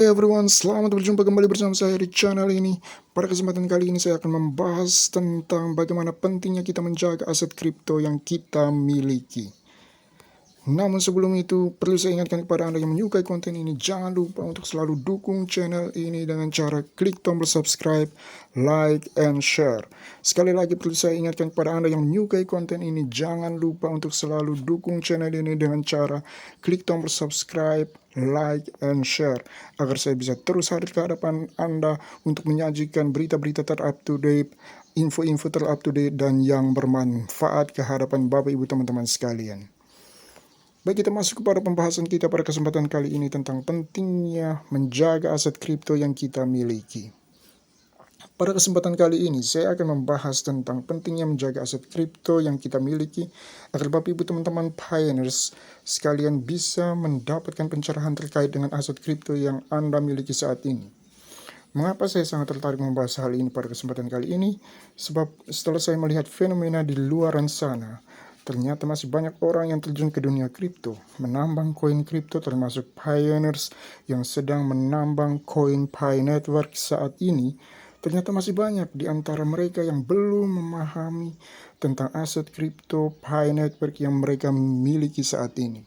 Hey everyone, selamat berjumpa kembali bersama saya di channel ini. Pada kesempatan kali ini saya akan membahas tentang bagaimana pentingnya kita menjaga aset kripto yang kita miliki. Namun sebelum itu, perlu saya ingatkan kepada Anda yang menyukai konten ini, jangan lupa untuk selalu dukung channel ini dengan cara klik tombol subscribe, like, and share. Sekali lagi perlu saya ingatkan kepada Anda yang menyukai konten ini, jangan lupa untuk selalu dukung channel ini dengan cara klik tombol subscribe, like, and share, agar saya bisa terus hadir ke hadapan Anda untuk menyajikan berita-berita ter-up-to-date, info-info ter-up-to-date, dan yang bermanfaat ke hadapan Bapak Ibu teman-teman sekalian. Baik, kita masuk kepada pembahasan kita pada kesempatan kali ini tentang pentingnya menjaga aset kripto yang kita miliki. Pada kesempatan kali ini, saya akan membahas tentang pentingnya menjaga aset kripto yang kita miliki agar Bapak Ibu teman-teman pioneers sekalian bisa mendapatkan pencerahan terkait dengan aset kripto yang Anda miliki saat ini. Mengapa saya sangat tertarik membahas hal ini pada kesempatan kali ini? Sebab setelah saya melihat fenomena di luaran sana, ternyata masih banyak orang yang terjun ke dunia kripto, menambang koin kripto, termasuk pioneers yang sedang menambang koin Pi Network saat ini. Ternyata masih banyak di antara mereka yang belum memahami tentang aset kripto Pi Network yang mereka miliki saat ini.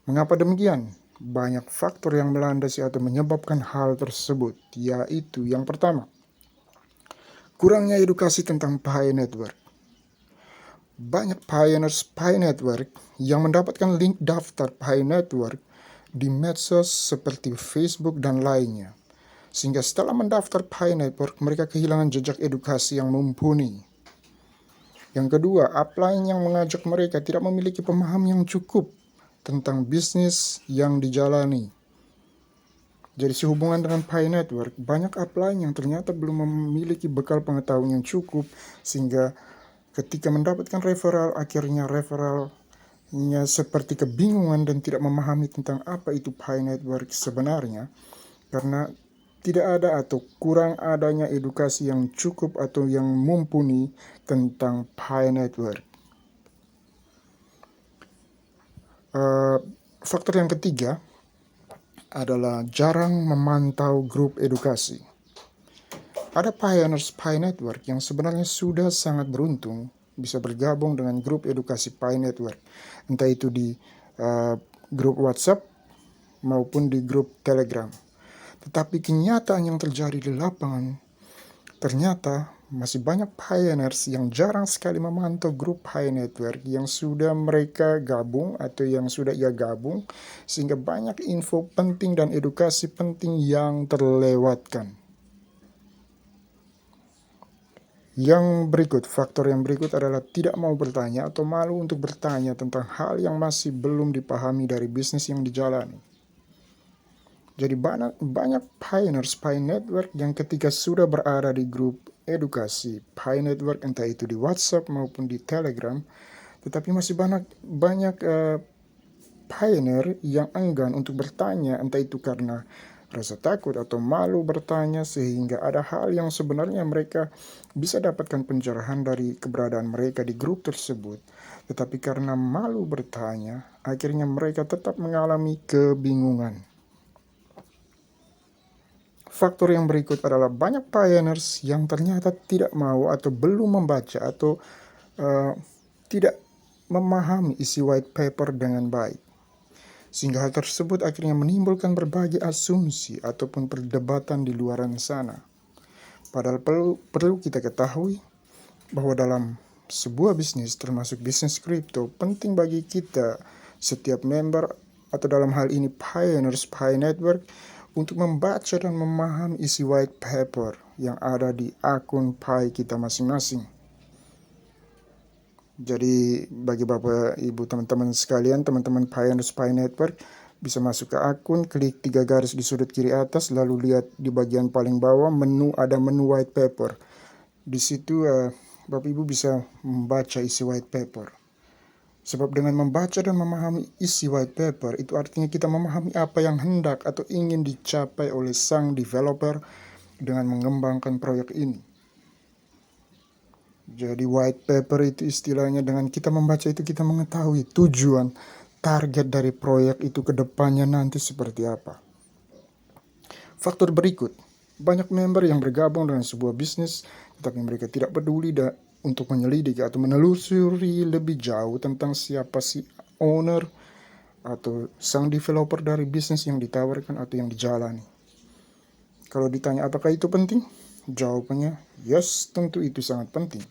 Mengapa demikian? Banyak faktor yang melandasi atau menyebabkan hal tersebut, yaitu yang pertama, kurangnya edukasi tentang Pi Network. Banyak pioneers Pi Network yang mendapatkan link daftar Pi Network di medsos seperti Facebook dan lainnya. Sehingga setelah mendaftar Pi Network, mereka kehilangan jejak edukasi yang mumpuni. Yang kedua, upline yang mengajak mereka tidak memiliki pemahaman yang cukup tentang bisnis yang dijalani. Jadi sehubungan dengan Pi Network, banyak upline yang ternyata belum memiliki bekal pengetahuan yang cukup, sehingga ketika mendapatkan referral, akhirnya referralnya seperti kebingungan dan tidak memahami tentang apa itu Pi Network sebenarnya, karena tidak ada atau kurang adanya edukasi yang cukup atau yang mumpuni tentang Pi Network. Faktor yang ketiga adalah jarang memantau grup edukasi. Ada pioneers Pi Network yang sebenarnya sudah sangat beruntung bisa bergabung dengan grup edukasi Pi Network, entah itu di grup WhatsApp maupun di grup Telegram. Tetapi kenyataan yang terjadi di lapangan, ternyata masih banyak pioneers yang jarang sekali memantau grup Pi Network yang sudah mereka gabung atau yang sudah ia gabung, sehingga banyak info penting dan edukasi penting yang terlewatkan. Faktor yang berikut adalah tidak mau bertanya atau malu untuk bertanya tentang hal yang masih belum dipahami dari bisnis yang dijalani. Jadi banyak pioneers Pi Network yang ketika sudah berada di grup edukasi Pi Network, entah itu di WhatsApp maupun di Telegram, tetapi masih banyak pioneer yang enggan untuk bertanya, entah itu karena rasa takut atau malu bertanya, sehingga ada hal yang sebenarnya mereka bisa dapatkan pencerahan dari keberadaan mereka di grup tersebut, tetapi karena malu bertanya, akhirnya mereka tetap mengalami kebingungan. Faktor yang berikut adalah banyak pioneers yang ternyata tidak mau atau belum membaca atau tidak memahami isi white paper dengan baik. Sehingga hal tersebut akhirnya menimbulkan berbagai asumsi ataupun perdebatan di luaran sana. Padahal perlu kita ketahui bahwa dalam sebuah bisnis, termasuk bisnis kripto, penting bagi kita, setiap member atau dalam hal ini pioneers Pi Network, untuk membaca dan memahami isi white paper yang ada di akun Pi kita masing-masing. Jadi bagi Bapak Ibu teman-teman sekalian, teman-teman pioneers Pi Network, bisa masuk ke akun, klik 3 garis di sudut kiri atas, lalu lihat di bagian paling bawah ada menu white paper. Di situ Bapak Ibu bisa membaca isi white paper. Sebab dengan membaca dan memahami isi white paper, itu artinya kita memahami apa yang hendak atau ingin dicapai oleh sang developer dengan mengembangkan proyek ini. Jadi white paper itu istilahnya, dengan kita membaca itu kita mengetahui tujuan, target dari proyek itu ke depannya nanti seperti apa. Faktor berikut, banyak member yang bergabung dengan sebuah bisnis, tetapi mereka tidak peduli untuk menyelidiki atau menelusuri lebih jauh tentang siapa si owner atau sang developer dari bisnis yang ditawarkan atau yang dijalani. Kalau ditanya apakah itu penting? Jawabannya, yes, tentu itu sangat penting.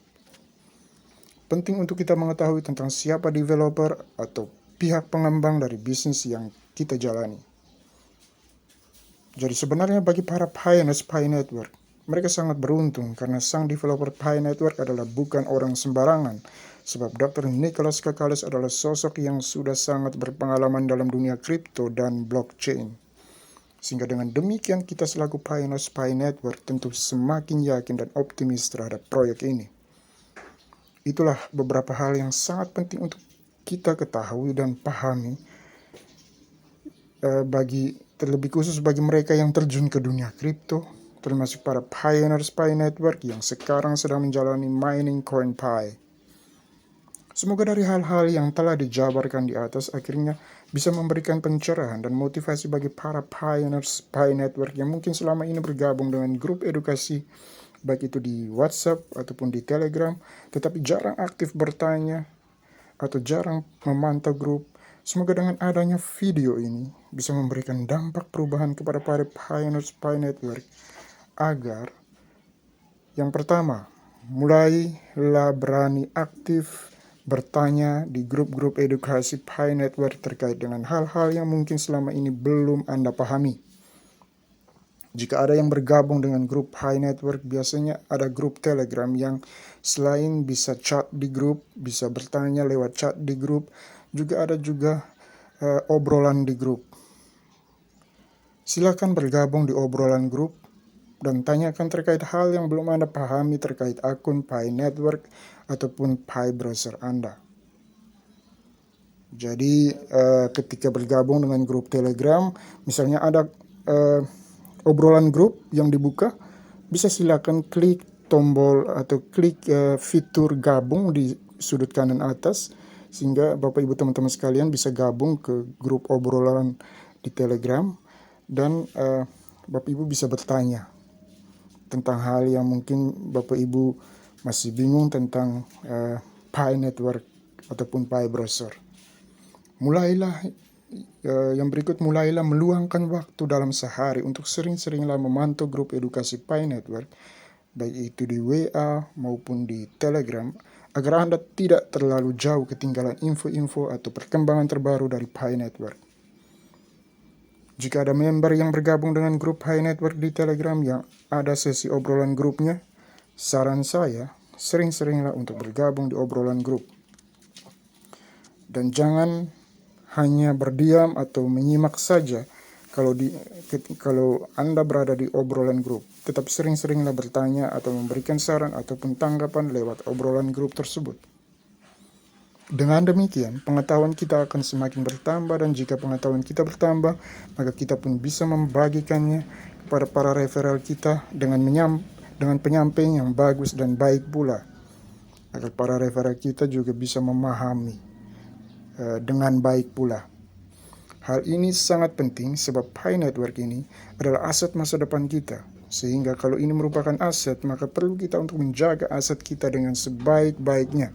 Penting untuk kita mengetahui tentang siapa developer atau pihak pengembang dari bisnis yang kita jalani. Jadi sebenarnya bagi para pioneers Pi Network, mereka sangat beruntung karena sang developer Pi Network adalah bukan orang sembarangan, sebab Dr. Nicholas Kakales adalah sosok yang sudah sangat berpengalaman dalam dunia kripto dan blockchain. Sehingga dengan demikian kita selaku pioneers Pi Network tentu semakin yakin dan optimis terhadap proyek ini. Itulah beberapa hal yang sangat penting untuk kita ketahui dan pahami terlebih khusus bagi mereka yang terjun ke dunia kripto, termasuk para pioneers Pi Network yang sekarang sedang menjalani mining coin Pi. Semoga dari hal-hal yang telah dijabarkan di atas akhirnya bisa memberikan pencerahan dan motivasi bagi para pioneers Pi Network yang mungkin selama ini bergabung dengan grup edukasi, baik itu di WhatsApp ataupun di Telegram, tetapi jarang aktif bertanya atau jarang memantau grup. Semoga dengan adanya video ini bisa memberikan dampak perubahan kepada para pioneers Pi Network agar yang pertama, mulailah berani aktif bertanya di grup-grup edukasi Pi Network terkait dengan hal-hal yang mungkin selama ini belum Anda pahami. Jika ada yang bergabung dengan grup Pi Network, biasanya ada grup Telegram yang selain bisa chat di grup, bisa bertanya lewat chat di grup, juga ada obrolan di grup. Silakan bergabung di obrolan grup dan tanyakan terkait hal yang belum Anda pahami terkait akun Pi Network ataupun Pi browser Anda. Jadi ketika bergabung dengan grup Telegram, misalnya ada obrolan grup yang dibuka, bisa silakan klik tombol atau klik fitur gabung di sudut kanan atas, sehingga Bapak Ibu teman-teman sekalian bisa gabung ke grup obrolan di Telegram dan Bapak Ibu bisa bertanya tentang hal yang mungkin Bapak Ibu masih bingung tentang Pi Network ataupun Pi browser. Yang berikut, mulailah meluangkan waktu dalam sehari untuk sering-seringlah memantau grup edukasi Pi Network, baik itu di WA maupun di Telegram, agar Anda tidak terlalu jauh ketinggalan info-info atau perkembangan terbaru dari Pi Network. Jika ada member yang bergabung dengan grup Pi Network di Telegram yang ada sesi obrolan grupnya, saran saya, sering-seringlah untuk bergabung di obrolan grup. Dan jangan hanya berdiam atau menyimak saja kalau Anda berada di obrolan grup, tetap sering-seringlah bertanya atau memberikan saran ataupun tanggapan lewat obrolan grup tersebut. Dengan demikian, pengetahuan kita akan semakin bertambah, dan jika pengetahuan kita bertambah, maka kita pun bisa membagikannya kepada para referral kita dengan penyampaian yang bagus dan baik pula, agar para referral kita juga bisa memahami dengan baik pula. Hal ini sangat penting sebab Pi Network ini adalah aset masa depan kita. Sehingga kalau ini merupakan aset, maka perlu kita untuk menjaga aset kita dengan sebaik-baiknya.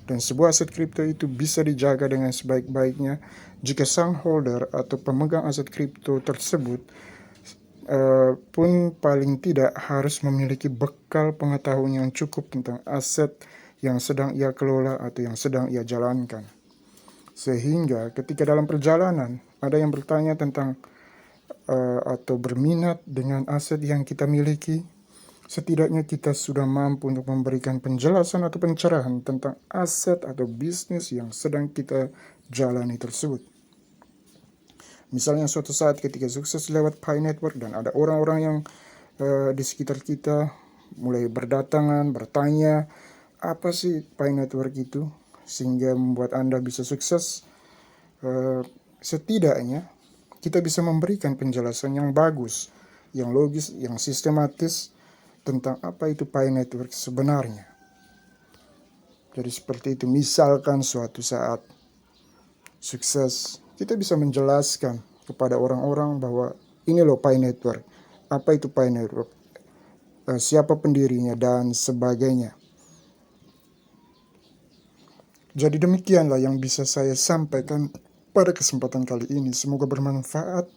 Dan sebuah aset kripto itu bisa dijaga dengan sebaik-baiknya jika sang holder atau pemegang aset kripto tersebut pun paling tidak harus memiliki bekal pengetahuan yang cukup tentang aset yang sedang ia kelola atau yang sedang ia jalankan. Sehingga ketika dalam perjalanan ada yang bertanya tentang atau berminat dengan aset yang kita miliki, setidaknya kita sudah mampu untuk memberikan penjelasan atau pencerahan tentang aset atau bisnis yang sedang kita jalani tersebut. Misalnya suatu saat ketika sukses lewat Pi Network dan ada orang-orang yang di sekitar kita mulai berdatangan, bertanya, apa sih Pi Network itu? Sehingga membuat Anda bisa sukses, setidaknya kita bisa memberikan penjelasan yang bagus, yang logis, yang sistematis tentang apa itu Pi Network sebenarnya. Jadi seperti itu, misalkan suatu saat sukses, kita bisa menjelaskan kepada orang-orang bahwa ini loh Pi Network, apa itu Pi Network, siapa pendirinya, dan sebagainya. Jadi demikianlah yang bisa saya sampaikan pada kesempatan kali ini. Semoga bermanfaat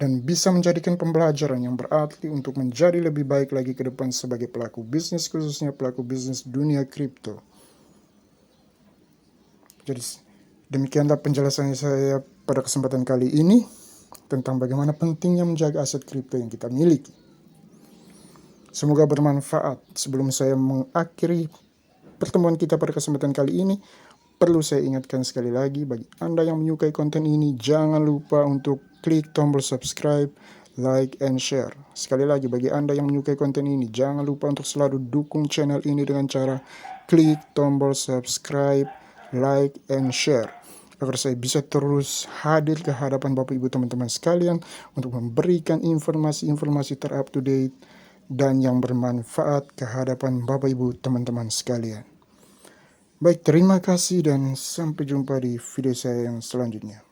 dan bisa menjadikan pembelajaran yang berarti untuk menjadi lebih baik lagi ke depan sebagai pelaku bisnis, khususnya pelaku bisnis dunia kripto. Jadi demikianlah penjelasan saya pada kesempatan kali ini tentang bagaimana pentingnya menjaga aset kripto yang kita miliki. Semoga bermanfaat. Sebelum saya mengakhiri pertemuan kita pada kesempatan kali ini, perlu saya ingatkan sekali lagi, bagi Anda yang menyukai konten ini, jangan lupa untuk klik tombol subscribe, like, and share. Sekali lagi, bagi Anda yang menyukai konten ini, jangan lupa untuk selalu dukung channel ini dengan cara klik tombol subscribe, like, and share, agar saya bisa terus hadir ke hadapan Bapak Ibu teman-teman sekalian untuk memberikan informasi-informasi ter-up to date dan yang bermanfaat ke hadapan Bapak Ibu teman-teman sekalian. Baik, terima kasih dan sampai jumpa di video saya yang selanjutnya.